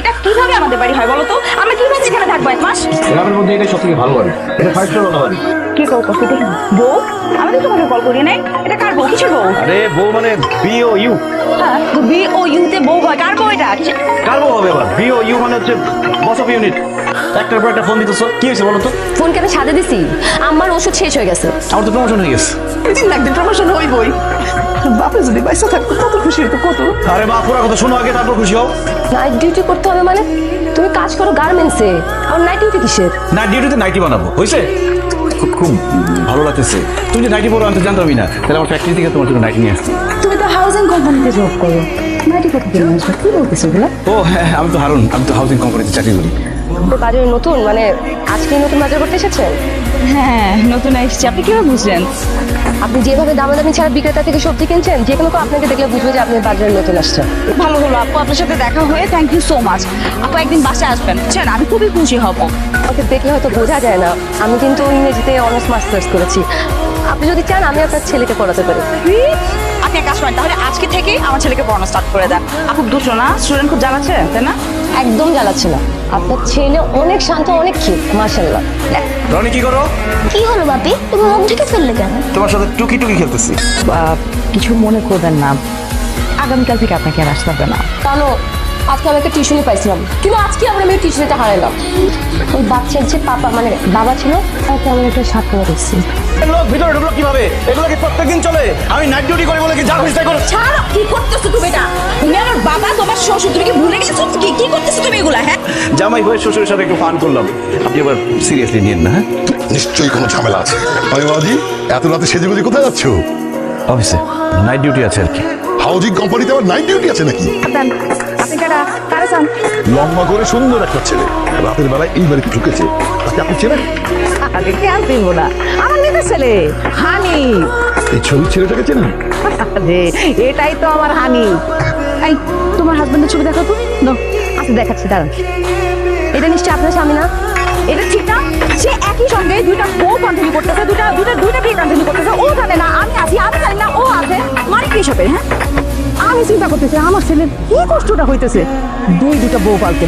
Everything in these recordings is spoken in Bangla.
এটা কিভাবে আমাদের বাড়ি হয় বলো তো? আমরা কিভাবে এখানে থাকবো 1 মাস? গ্রামের মধ্যে এটাই সবথেকে ভালো বাড়ি, এটা 5 স্টার বাড়ি। কি কল করছি দেখি বউ? আমাদের তোমাকে কল করি নাই। এটা কার বউ? কিসের বউ? আরে বউ মানে BOU। হ্যাঁ, BOU তে বউ হয়। কার বউ এটা? কার বউ হবে আবার? BOU মানে হচ্ছে বস অফ ইউনিট। একটার পর একটা ফোন দিতেছো, কি হয়েছে বলো তো? ফোন কেন সাথে দিছি? আমার ওষুধ শেষ হয়ে গেছে। আমার তো প্রমোশন হয়ে গেছে। দিন লাগবে প্রমোশন হইবই। বাপে যদি পয়সা থাকতো কত খুশি হতো কত। আরে মা, পুরো কথা শোনো আগে, তারপর খুশি হও। নাইট ডিউটি করতে হবে মানে? তুমি কাজ করো গার্মেন্টসে, আর নাইট ডিউটি কিসের? নাইট ডিউটিতে নাইটি বানাবো, হয়েছে? খুব খুব ভালো লাগতেছে। তুমি যে নাইটি পরো আমি তো জানতামই না, তাহলে আমার ফ্যাক্টরি থেকে তোমার জন্য নাইটি নিয়ে আসছি। তুমি তো হাউজিং কোম্পানিতে জব করো, নাইটি করতে গেলে কি বলতেছো এগুলা? ও হ্যাঁ, আমি তো হারুন, আমি তো হাউজিং কোম্পানিতে চাকরি করি। বাজারে নতুন মানে আজকে নতুন বাজার করতে এসেছেন? হ্যাঁ, নতুন এসেছি। আপনি কিভাবে বুঝলেন? আপনি যেভাবে দামাদামি ছাড়া বিক্রেতা থেকে সবজি কিনছেন, যে কোনো কেউ আপনাকে দেখলে বুঝবে যে আপনি বাজারে নতুন আসছেন। ভালো হলো আপু, আপনার সাথে দেখা হয়ে থ্যাংক ইউ সো মাচ। আপু একদিন বাসায় আসবেন, বুঝছেন? আমি খুবই খুশি হব। আমাকে দেখলে হয়তো বোঝা যায় না, আমি কিন্তু ইংরেজিতে অনার্স মাস্টার্স করেছি। আপনি যদি চান আমি আপনার ছেলেকে পড়াতে পারি। আপনি এক কাজ করেন, তাহলে আজকে থেকেই আমার ছেলেকে পড়ানো স্টার্ট করে দেন। আপু দুটো না, স্টুডেন্ট খুব জ্বালাচ্ছে, তাই না? একদম জ্বালাচ্ছে না, আপনার ছেলে অনেক শান্ত, অনেক কিউট, মাশাআল্লাহ। রনি কি করো? কি হলো বাপি, তুমি মুখ ঢেকে ফেললে কেন? তোমার সাথে টুকি টুকি খেলতেছি। কিছু মনে করবেন না, আগামীকাল থেকে আপনাকে আর আসতে হবে না। কারণ আজকে আমি একটা টিউশনি পাইছিলাম, কিন্তু আজকে আমরা আমি টিউশনিটা হারাইলাম। ওই বাচ্চার যে পাপা মানে বাবা ছিল, তাকে আমি একটা সাত করে দিচ্ছি। এগুলো ভিতরে ঢুকলো কিভাবে? এগুলো কি প্রত্যেকদিন চলে? আমি নাইট ডিউটি করি বলে কি যা খুশি তাই করো? ছাড়ো, কি করতেছো তুমি এটা? তুমি আমার বাবা, তোমার শ্বশুর, তুমি কি ভুলে গেছো? কি করতেছো তুমি এগুলা? হ্যাঁ, জামাই হয়ে শ্বশুরের সাথে একটু ফান করলাম, আপনি এবার সিরিয়াসলি নিয়েন না। হ্যাঁ, নিশ্চয়ই কোনো ঝামেলা আছে। আমি বাবাজি, এত রাতে সেজেগুজি কোথায় যাচ্ছ? অফিসে নাইট ডিউটি আছে আর কি। হাউজিং কোম্পানিতে আবার নাইট ডিউটি আছে নাকি? আপনি কারা চান? লম্বা করে সুন্দর একটা ছেলে রাতের বেলায় এই বাড়িতে ঢুকেছে, তাকে আপনি চেনেন? আরে কে আর চিনবো না, আমার নিজের ছেলে হানি। এই ছবির ছেলেটাকে চেনেন? আরে এটাই তো আমার হানি। এই, তোমার হাজবেন্ডের ছবি দেখো তো। আচ্ছা দেখাচ্ছি, দাঁড়ান। এটা নিশ্চয়ই আপনার স্বামী না? এটা ঠিক না? সে একই সঙ্গে দুইটা বউ কন্টিনিউ করতেছে, দুইটা বিয়ে কন্টিনিউ করতেছে। ও জানে না আমি আছি, আমি জানি না ও আছে। মানে কি সবে? হ্যাঁ, আমি চিন্তা করতেছি আমার ছেলের কি কষ্টটা হইতেছে, দুইটা বউ পালতে।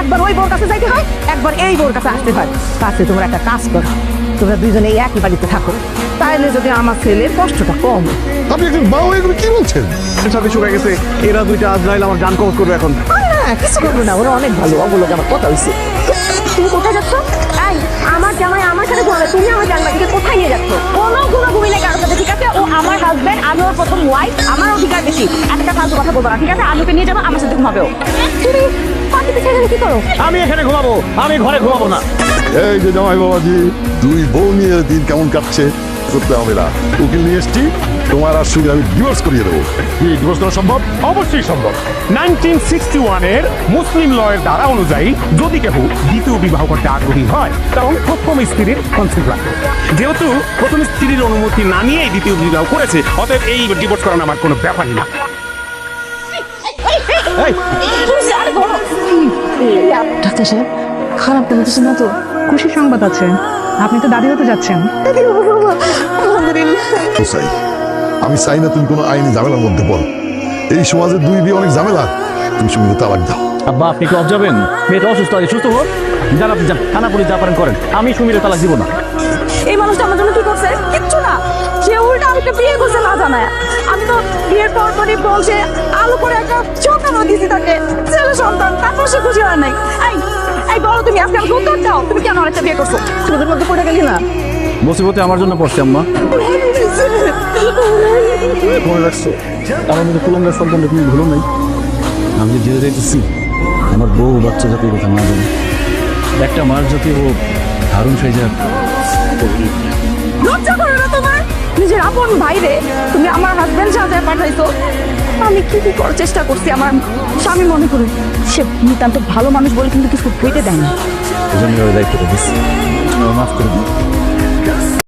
একবার ওই বউর কাছে যাইতে হয়, একবার এই বউর কাছে আসতে হয়। কাছে তোমরা একটা কাজ করো, তোমরা দুইজনে এই একই বাড়িতে থাকো, তাইলে যদি আমার ছেলের কষ্টটা কম। আপনি একজন মা হয়ে এগুলো কি বলছেন? সাথে শুকায় গেছে, এরা দুইটা আজরাইল আমার জান কবজ করবে এখন। না কিছু করবো না, ওরা অনেক ভালো, ওগুলোকে আমার কথা হয়েছে। তুমি কোথায় যাচ্ছ? এই, আমার জামাই আমার সাথে ঘুমাবে, তুমি আমার জানবা থেকে কোথায় নিয়ে যাচ্ছ? কোনো ঘুমাঘুমি নেই কারোর সাথে, ঠিক আছে? ও আমার হাজবেন্ড, আমি ওর প্রথম ওয়াইফ, আমার অধিকার বেশি। একটা ফালতু কথা বলবো না, ঠিক আছে? আলুকে নিয়ে যাবো, আমার সাথে ঘুমাবে ও। তুমি পাখিতে ছেড়ে কি করো? আমি এখানে ঘুমাবো, আমি ঘরে ঘুমাবো না। এই যে জামাই বাবাজি, দুই বউ নিয়ে দিন কেমন কাটছে করতে হবে না। উকিল নিয়ে এসছি, তোমার আর সঙ্গে আমি ডিভোর্স করিয়ে দেবো। কি ডিভোর্স করা সম্ভব? অবশ্যই সম্ভব। 1961 এর মুসলিম লয়ের ধারা অনুযায়ী যদি কেউ দ্বিতীয় বিবাহ করতে আগ্রহী হয় তখন প্রথম স্ত্রীর কনসেন্ট লাগবে। যেহেতু প্রথম স্ত্রীর অনুমতি না নিয়েই দ্বিতীয় বিবাহ করেছে, অতএব এই ডিভোর্স করানো আমার কোনো ব্যাপারই না। ডাক্তার সাহেব, খারাপ কোনো কিছু না তো? খুশি সংবাদ আছে, আপনি তো দাদি হতে যাচ্ছেন। চাই আমি চাই না তুমি কোনো আইনি ঝামেলার মধ্যে পড়ো। এই সমাজে দুই বিয়ে অনেক ঝামেলা, তুমি সুমিকে তালাক দাও। আব্বা, আপনি কি অফ যাবেন? মেয়েটা অসুস্থ আছে, সুস্থ হোক। যান আপনি, যান, থানা পুলিশ যা পারেন করেন, আমি সুমিরে তালাক দিব না। এই মানুষটা আমার জন্য কি করছে? কিচ্ছু না। সে উল্টা আমাকে বিয়ে করছে না জানায়। আমি তো বিয়ের পর পরই বলছে আলু করে একটা চোখানো দিছি তাকে, ছেলে সন্তান, তারপর সে খুশি হয় নাই। এই বলো তুমি, আজকে আমাকে উত্তর দাও, তুমি কেন আরেকটা বিয়ে করছো? তোদের মধ্যে পড়ে গেলি না? মুসিবতে আমার জন্য পড়ছে আম্মা। মনে রাখছো আমার মধ্যে কুলঙ্গার সন্তানটা তুমি ভুলো নাই। আমি যে জেলে যাইতেছি, আমার বউ বাচ্চা জাতির কথা না জানি, একটা মার জাতি ও হারুন সাইজা। লজ্জা করে না তোমার? নিজের আপন ভাইরে তুমি আমার হাজবেন্ড সাজায় পাঠাইছো। আমি কি করার চেষ্টা করছি আমার স্বামী মনে করে। সে নিতান্ত ভালো মানুষ বলে কিন্তু কিছু হইতে দেয় না। এই জন্য দায়িত্বটা দিচ্ছি, মাফ করে দিন।